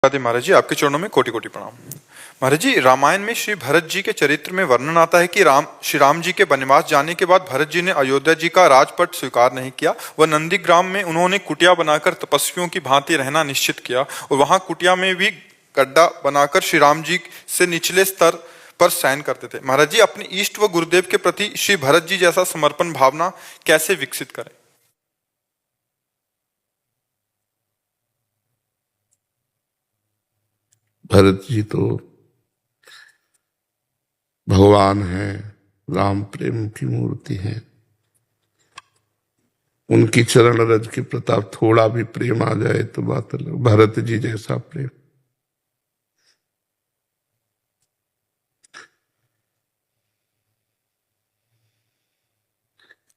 राधे महाराज जी, आपके चरणों में कोटि कोटि प्रणाम। महाराज जी, रामायण में श्री भरत जी के चरित्र में वर्णन आता है कि श्री राम जी के वनवास जाने के बाद भरत जी ने अयोध्या जी का राजपट स्वीकार नहीं किया। वह नंदीग्राम में उन्होंने कुटिया बनाकर तपस्वियों की भांति रहना निश्चित किया और वहां कुटिया में भी गड्ढा बनाकर श्री राम जी से निचले स्तर पर शयन करते थे। महाराज जी, अपने इष्ट व गुरुदेव के प्रति श्री भरत जी जैसा समर्पण भावना कैसे विकसित करें? भरत जी तो भगवान है, राम प्रेम की मूर्ति है। उनकी चरण रज के प्रताप थोड़ा भी प्रेम आ जाए तो बात अलग। भरत जी जैसा प्रेम,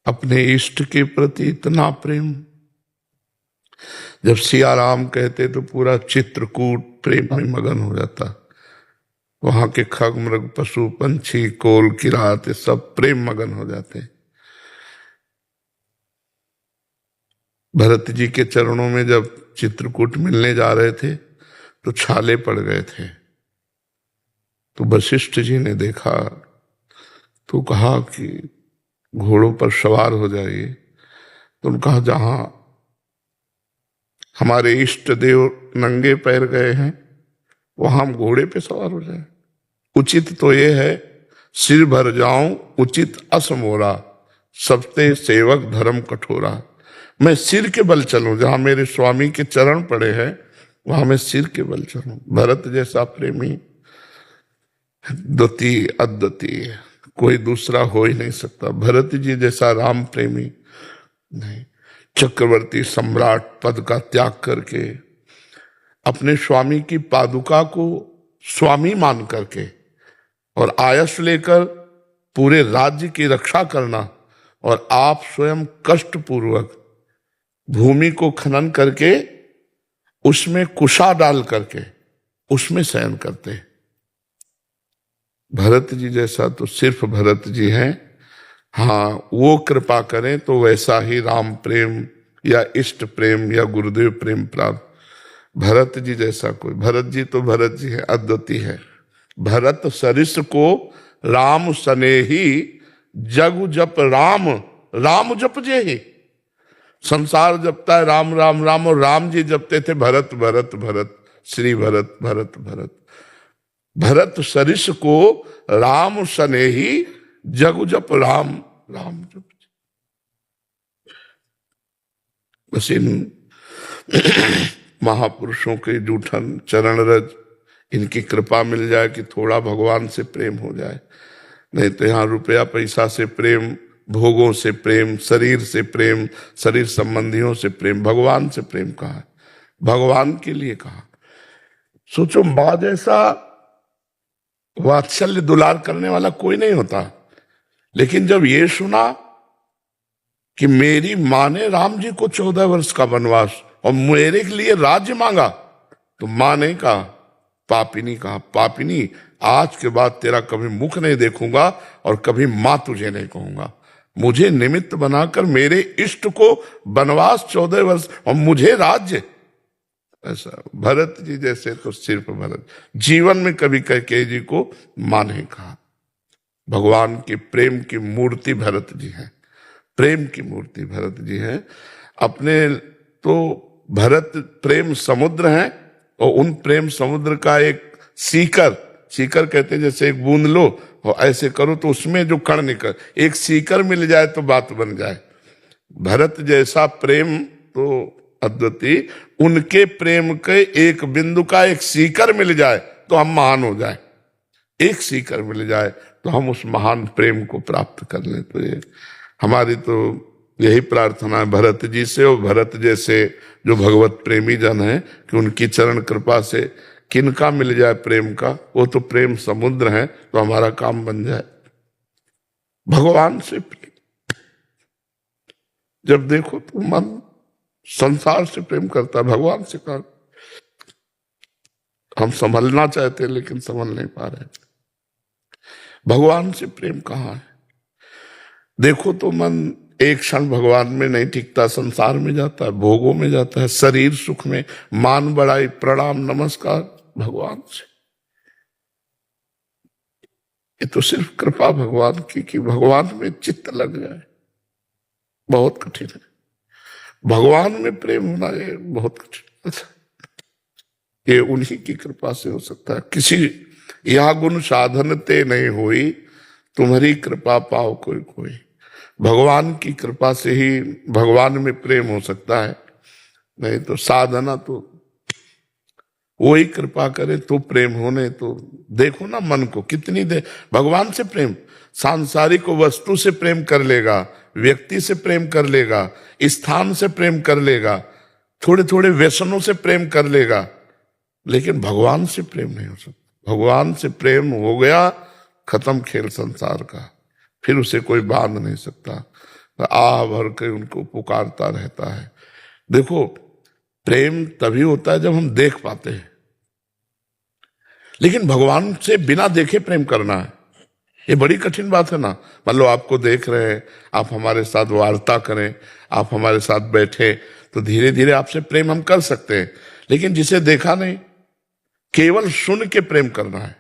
अपने इष्ट के प्रति इतना प्रेम। जब सिया राम कहते तो पूरा चित्रकूट प्रेम में मगन हो जाता। वहां के खग मृग पशु पंछी कोल किरात सब प्रेम मगन हो जाते। भरत जी के चरणों में जब चित्रकूट मिलने जा रहे थे तो छाले पड़ गए थे। तो वशिष्ठ जी ने देखा तो कहा कि घोड़ों पर सवार हो जाइए। तो उन्होंने कहा जहां हमारे इष्ट देव नंगे पैर गए हैं वहां हम घोड़े पे सवार हो जाए। उचित तो ये है सिर भर जाऊं उचित असमोरा, सबते सेवक धर्म कठोरा। मैं सिर के बल चलूं, जहां मेरे स्वामी के चरण पड़े हैं वहां मैं सिर के बल चलूं। भरत जैसा प्रेमी द्वितीय अद्वितीय कोई दूसरा हो ही नहीं सकता। भरत जी जैसा राम प्रेमी नहीं। चक्रवर्ती सम्राट पद का त्याग करके अपने स्वामी की पादुका को स्वामी मान करके और आयस लेकर पूरे राज्य की रक्षा करना, और आप स्वयं कष्ट पूर्वक भूमि को खनन करके उसमें कुशा डाल करके उसमें शयन करते। भरत जी जैसा तो सिर्फ भरत जी हैं। हाँ, वो कृपा करें तो वैसा ही राम प्रेम या इष्ट प्रेम या गुरुदेव प्रेम प्राप्त। भरत जी जैसा कोई, भरत जी तो भरत जी है, अद्वितीय है। भरत सरिस को राम सनेही, जग जप राम राम जप जे ही। संसार जपता है राम राम राम, और राम जी जपते थे भरत भरत भरत, श्री भरत भरत भरत। भरत सरिस को राम सनेही, जग जप राम राम जप। बस इन महापुरुषों के जूठन चरण रज, इनकी कृपा मिल जाए कि थोड़ा भगवान से प्रेम हो जाए। नहीं तो यहाँ रुपया पैसा से प्रेम, भोगों से प्रेम, शरीर से प्रेम, शरीर संबंधियों से प्रेम, भगवान से प्रेम कहाँ है? भगवान के लिए कहा। सोचो, मां जैसा वात्सल्य दुलार करने वाला कोई नहीं होता। लेकिन जब ये सुना कि मेरी मां ने राम जी को 14 वर्ष का वनवास और मेरे लिए राज्य मांगा, तो मां ने कहा, पापिनी कहा, पापिनी आज के बाद तेरा कभी मुख नहीं देखूंगा और कभी मां तुझे नहीं कहूंगा। मुझे निमित्त बनाकर मेरे इष्ट को वनवास 14 वर्ष और मुझे राज्य। ऐसा भरत जी जैसे तो सिर्फ भरत। जीवन में कभी कैकेयी जी को मां नहीं कहा। भगवान के प्रेम की मूर्ति भरत जी हैं, प्रेम की मूर्ति भरत जी हैं। अपने तो भरत प्रेम समुद्र हैं, और उन प्रेम समुद्र का एक सीकर, सीकर कहते हैं जैसे एक बूंद लो और ऐसे करो तो उसमें जो कण निकल, एक सीकर मिल जाए तो बात बन जाए। भरत जैसा प्रेम तो अद्वितीय। उनके प्रेम के एक बिंदु का एक सीकर मिल जाए तो हम महान हो जाए। एक सीकर मिल जाए तो हम उस महान प्रेम को प्राप्त कर लें। तो ये हमारी तो यही प्रार्थना है भरत जी से और भरत जैसे जो भगवत प्रेमी जन हैं कि उनकी चरण कृपा से किनका मिल जाए प्रेम का, वो तो प्रेम समुद्र है, तो हमारा काम बन जाए। भगवान से प्रेम जब देखो तो मन संसार से प्रेम करता है, भगवान से कहा। हम संभलना चाहते हैं लेकिन संभल नहीं पा रहे। भगवान से प्रेम कहाँ है? देखो तो मन एक क्षण भगवान में नहीं टिकता, संसार में जाता है, भोगों में जाता है, शरीर सुख में, मान बढ़ाई, प्रणाम नमस्कार भगवान से। ये तो सिर्फ कृपा भगवान की कि भगवान में चित्त लग जाए, बहुत कठिन है। भगवान में प्रेम होना ये बहुत कठिन है। ये उन्हीं की कृपा से हो सकता है। किसी यह गुण साधन ते नहीं हुई, तुम्हारी कृपा पाओ कोई कोई। भगवान की कृपा से ही भगवान में प्रेम हो सकता है, नहीं तो साधना तो वही कृपा करे तो प्रेम होने। तो देखो ना मन को कितनी देर भगवान से प्रेम, सांसारिक वस्तु से प्रेम कर लेगा, व्यक्ति से प्रेम कर लेगा, स्थान से प्रेम कर लेगा, थोड़े थोड़े व्यसनों से प्रेम कर लेगा, लेकिन भगवान से प्रेम नहीं हो सकता। भगवान से प्रेम हो गया, खत्म खेल संसार का, फिर उसे कोई बांध नहीं सकता। आ भर के उनको पुकारता रहता है। देखो प्रेम तभी होता है जब हम देख पाते हैं, लेकिन भगवान से बिना देखे प्रेम करना है, ये बड़ी कठिन बात है ना। मान लो आपको देख रहे हैं, आप हमारे साथ वार्ता करें, आप हमारे साथ बैठे, तो धीरे धीरे आपसे प्रेम हम कर सकते हैं, लेकिन जिसे देखा नहीं, केवल सुन के प्रेम करना है।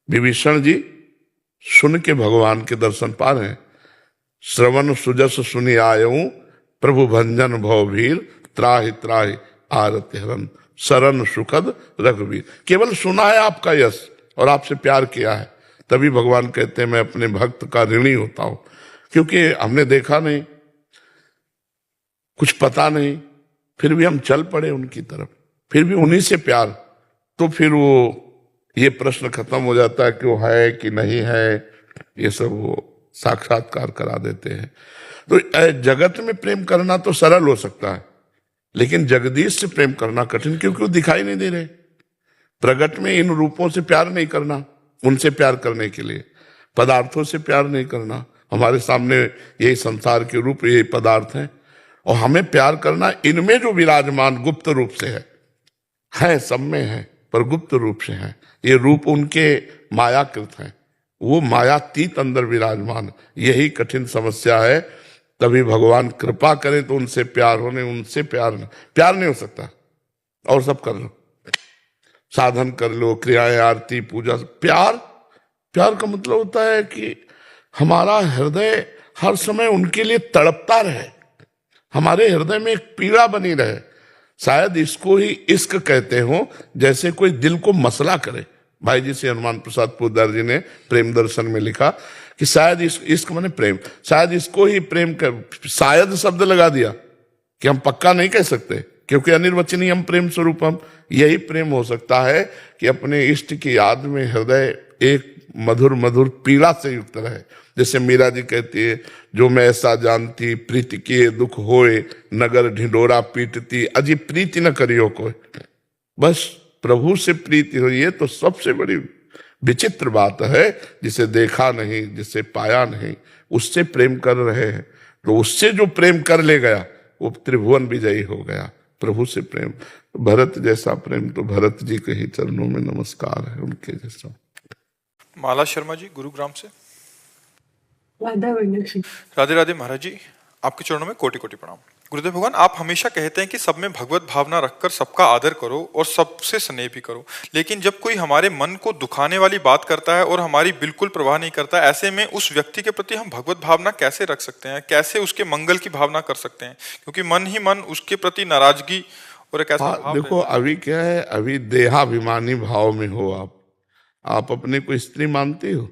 विभीषण जी सुन के भगवान के दर्शन पा रहे हैं। श्रवण सुजस सुनि आयऊं, प्रभु भंजन भवभीर, त्राहि त्राहि आरति हरन, शरण सुखद रघुवीर। केवल सुना है आपका यश और आपसे प्यार किया है, तभी भगवान कहते हैं मैं अपने भक्त का ऋणी होता हूं। क्योंकि हमने देखा नहीं, कुछ पता नहीं, फिर भी हम चल पड़े उनकी तरफ, फिर भी उन्हीं से प्यार। तो फिर वो ये प्रश्न खत्म हो जाता है कि वो है कि नहीं है, ये सब वो साक्षात्कार करा देते हैं। तो जगत में प्रेम करना तो सरल हो सकता है, लेकिन जगदीश से प्रेम करना कठिन, क्योंकि वो दिखाई नहीं दे रहे। प्रगट में इन रूपों से प्यार नहीं करना, उनसे प्यार करने के लिए पदार्थों से प्यार नहीं करना। हमारे सामने यही संसार के रूप, यही पदार्थ हैं, और हमें प्यार करना इनमें जो विराजमान गुप्त रूप से है सब में है, पर गुप्त रूप से है। ये रूप उनके मायाकृत हैं, वो मायातीत अंदर विराजमान। यही कठिन समस्या है। तभी भगवान कृपा करें तो उनसे प्यार होने, उनसे प्यार नहीं हो सकता। और सब कर लो, साधन कर लो, क्रियाएं, आरती, पूजा, प्यार का मतलब होता है कि हमारा हृदय हर समय उनके लिए तड़पता रहे, हमारे हृदय में एक पीड़ा बनी रहे। शायद इसको ही इश्क कहते हो, जैसे कोई दिल को मसला करे। भाई जी से हनुमान प्रसाद पोद्दार जी ने प्रेम दर्शन में लिखा कि शायद इश्क माने प्रेम, शायद इसको ही प्रेम कर, शायद शब्द लगा दिया कि हम पक्का नहीं कह सकते, क्योंकि अनिर्वचनीय हम प्रेम स्वरूपम। यही प्रेम हो सकता है कि अपने इष्ट की याद में हृदय एक मधुर मधुर पीड़ा से युक्त रहे। जैसे मीरा जी कहती है, जो मैं ऐसा जानती, प्रीति किए दुख होए, नगर ढिंडोरा पीटती, अजी प्रीति न करियो कोई। बस प्रभु से प्रीति हुई है तो सबसे बड़ी विचित्र बात है। जिसे देखा नहीं, जिसे पाया नहीं, उससे प्रेम कर रहे हैं, तो उससे जो प्रेम कर ले गया वो त्रिभुवन विजयी हो गया। प्रभु से प्रेम, भरत जैसा प्रेम तो भरत जी के ही चरणों में नमस्कार है, उनके जैसा। माला शर्मा जी गुरुग्राम से। राधे राधे महाराज जी, आपके चरणों में कोटि कोटि प्रणाम। गुरुदेव भगवान, आप हमेशा कहते हैं कि सब में भगवत भावना रखकर सबका आदर करो और सबसे स्नेह भी करो, लेकिन जब कोई हमारे मन को दुखाने वाली बात करता है और हमारी बिल्कुल परवाह नहीं करता, ऐसे में उस व्यक्ति के प्रति हम भगवत भावना कैसे रख सकते हैं? कैसे उसके मंगल की भावना कर सकते हैं? क्योंकि मन ही मन उसके प्रति नाराजगी और एक ऐसा भाव देखो अभी क्या है, अभी देहाभिमानी भाव में हो आप अपने को स्त्री मानती हो,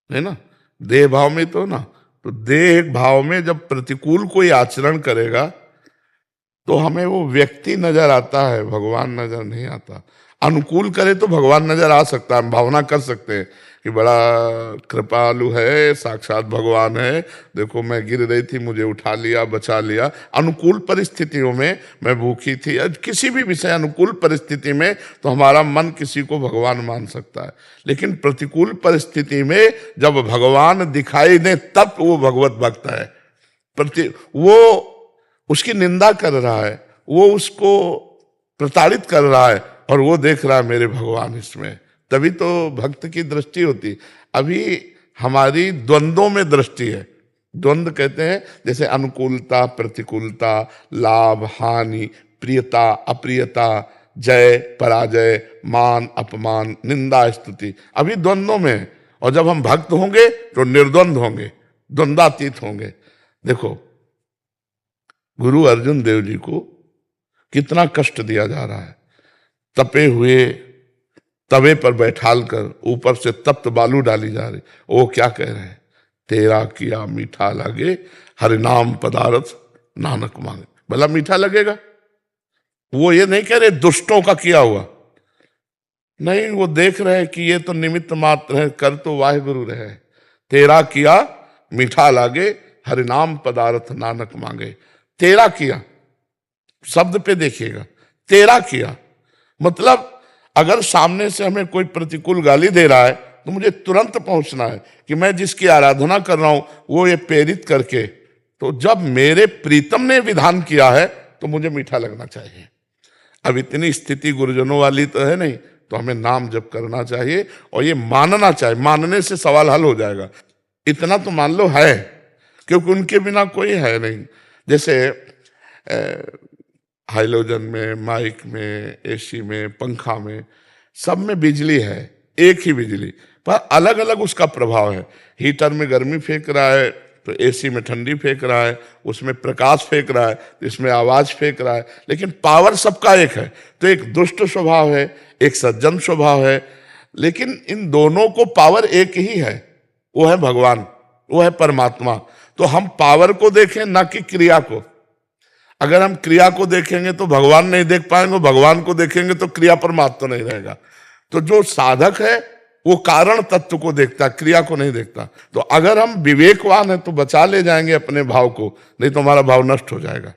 है ना? देह भाव में तो ना, तो देह भाव में जब प्रतिकूल कोई आचरण करेगा तो हमें वो व्यक्ति नजर आता है, भगवान नजर नहीं आता। अनुकूल करे तो भगवान नजर आ सकता है, हम भावना कर सकते हैं कि बड़ा कृपालु है, साक्षात भगवान है, देखो मैं गिर रही थी, मुझे उठा लिया, बचा लिया। अनुकूल परिस्थितियों में, मैं भूखी थी, किसी भी विषय अनुकूल परिस्थिति में तो हमारा मन किसी को भगवान मान सकता है। लेकिन प्रतिकूल परिस्थिति में जब भगवान दिखाई दे तब वो भगवत भक्त है। वो उसकी निंदा कर रहा है, वो उसको प्रताड़ित कर रहा है, और वो देख रहा है मेरे भगवान इसमें, तभी तो भक्त की दृष्टि होती। अभी हमारी द्वंद्वों में दृष्टि है, द्वंद्व कहते हैं जैसे अनुकूलता, प्रतिकूलता, लाभ, हानि, प्रियता, अप्रियता, जय, पराजय, मान, अपमान, निंदा, स्तुति, अभी द्वंद्वों में है। और जब हम भक्त होंगे तो निर्द्वंद होंगे, द्वंद्वातीत होंगे। देखो गुरु अर्जुन देव जी को कितना कष्ट दिया जा रहा है, तपे हुए तवे पर बैठाल कर ऊपर से तप्त बालू डाली जा रही। वो क्या कह रहे हैं, तेरा किया मीठा लगे हरि नाम पदार्थ नानक मांगे। भला मीठा लगेगा? वो ये नहीं कह रहे दुष्टों का किया हुआ, नहीं, वो देख रहे हैं कि ये तो निमित्त मात्र है, कर तो वाहिगुरु रहे। तेरा किया मीठा लागे हरि नाम पदार्थ नानक मांगे। तेरा किया शब्द पे देखिएगा, तेरा किया मतलब अगर सामने से हमें कोई प्रतिकूल गाली दे रहा है तो मुझे तुरंत पहुंचना है कि मैं जिसकी आराधना कर रहा हूं वो ये प्रेरित करके, तो जब मेरे प्रीतम ने विधान किया है तो मुझे मीठा लगना चाहिए। अब इतनी स्थिति गुरुजनों वाली तो है नहीं, तो हमें नाम जप करना चाहिए और ये मानना चाहिए। मानने से सवाल हल हो जाएगा। इतना तो मान लो है, क्योंकि उनके बिना कोई है नहीं। जैसे हाइलोजन में, माइक में, एसी में, पंखा में, सब में बिजली है, एक ही बिजली, पर अलग अलग उसका प्रभाव है। हीटर में गर्मी फेंक रहा है तो एसी में ठंडी फेंक रहा है, उसमें प्रकाश फेंक रहा है तो इसमें आवाज फेंक रहा है, लेकिन पावर सबका एक है। तो एक दुष्ट स्वभाव है, एक सज्जन स्वभाव है, लेकिन इन दोनों को पावर एक ही है, वो है भगवान, वो है परमात्मा। तो हम पावर को देखें ना कि क्रिया को। अगर हम क्रिया को देखेंगे तो भगवान नहीं देख पाएंगे, भगवान को देखेंगे तो क्रिया परमात्मा तो नहीं रहेगा। तो जो साधक है वो कारण तत्व को देखता, क्रिया को नहीं देखता। तो अगर हम विवेकवान है तो बचा ले जाएंगे अपने भाव को, नहीं तो हमारा भाव नष्ट हो जाएगा।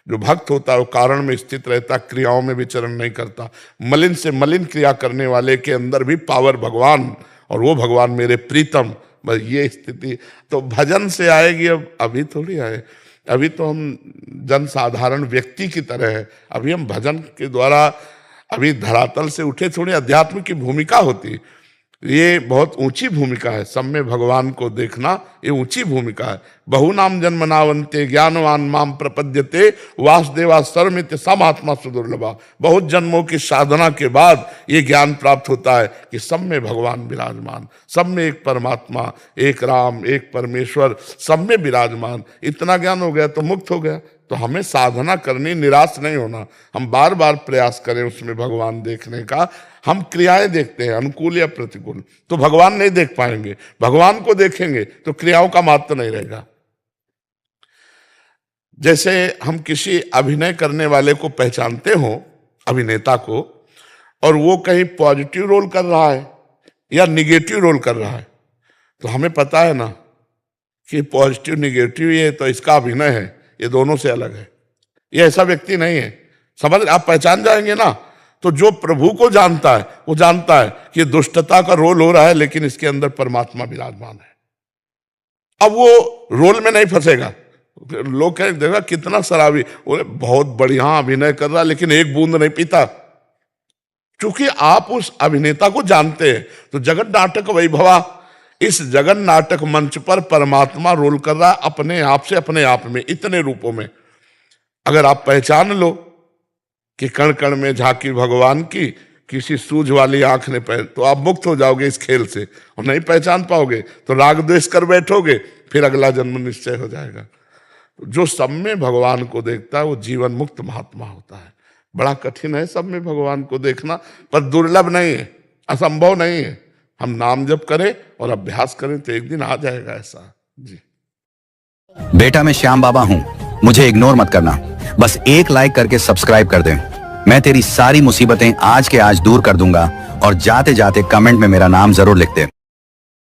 जो भक्त होता है वो कारण में स्थित रहता, क्रियाओं में विचरण नहीं करता। मलिन से मलिन क्रिया करने वाले के अंदर भी पावर भगवान, और वो भगवान मेरे प्रीतम, बस ये स्थिति तो भजन से आएगी। अब अभी थोड़ी आए, अभी तो हम जन साधारण व्यक्ति की तरह है। अभी हम भजन के द्वारा अभी धरातल से उठे, थोड़ी अध्यात्म की भूमिका होती। ये बहुत ऊंची भूमिका है, सब में भगवान को देखना ये ऊंची भूमिका है। बहु नाम जन्मनावंते ज्ञानवान माम प्रपद्यते वासुदेवा सर्वमित्य समात्मा सुदुर्लभा। बहुत जन्मों की साधना के बाद ये ज्ञान प्राप्त होता है कि सब में भगवान विराजमान, सब में एक परमात्मा, एक राम, एक परमेश्वर, सब में विराजमान। इतना ज्ञान हो गया तो मुक्त हो गया। तो हमें साधना करनी, निराश नहीं होना, हम बार बार प्रयास करें उसमें भगवान देखने का। हम क्रियाएं देखते हैं अनुकूल या प्रतिकूल, तो भगवान नहीं देख पाएंगे। भगवान को देखेंगे तो क्रियाओं का महत्व नहीं रहेगा। जैसे हम किसी अभिनय करने वाले को पहचानते हो, अभिनेता को, और वो कहीं पॉजिटिव रोल कर रहा है या निगेटिव रोल कर रहा है, तो हमें पता है ना कि पॉजिटिव निगेटिव ये तो इसका अभिनय है, ये दोनों से अलग है। ये ऐसा व्यक्ति नहीं है, समझ, आप पहचान जाएंगे ना। तो जो प्रभु को जानता है वो जानता है कि दुष्टता का रोल हो रहा है, लेकिन इसके अंदर परमात्मा विराजमान है। अब वो रोल में नहीं फंसेगा। लोग कहें देखा कितना शराबी, बहुत बढ़िया अभिनय कर रहा है लेकिन एक बूंद नहीं पीता। क्योंकि आप उस अभिनेता को जानते हैं। तो जगत नाटक वैभवा, इस जगन नाटक मंच पर परमात्मा रोल कर रहा है अपने आप से, अपने आप में, इतने रूपों में। अगर आप पहचान लो कि कण कण में झांकी भगवान की, किसी सूझ वाली आंख ने पहन, तो आप मुक्त हो जाओगे इस खेल से। और नहीं पहचान पाओगे तो राग द्वेष कर बैठोगे, फिर अगला जन्म निश्चय हो जाएगा। जो सब में भगवान को देखता है वो जीवन मुक्त महात्मा होता है। बड़ा कठिन है सब में भगवान को देखना, पर दुर्लभ नहीं है, असंभव नहीं है। हम नाम जप करें और अभ्यास करें तो एक दिन आ जाएगा ऐसा। जी बेटा, मैं श्याम बाबा हूं, मुझे इग्नोर मत करना। बस एक लाइक करके सब्सक्राइब कर दे। मैं तेरी सारी मुसीबतें आज के आज दूर कर दूंगा, और जाते जाते कमेंट में मेरा नाम जरूर लिख दे।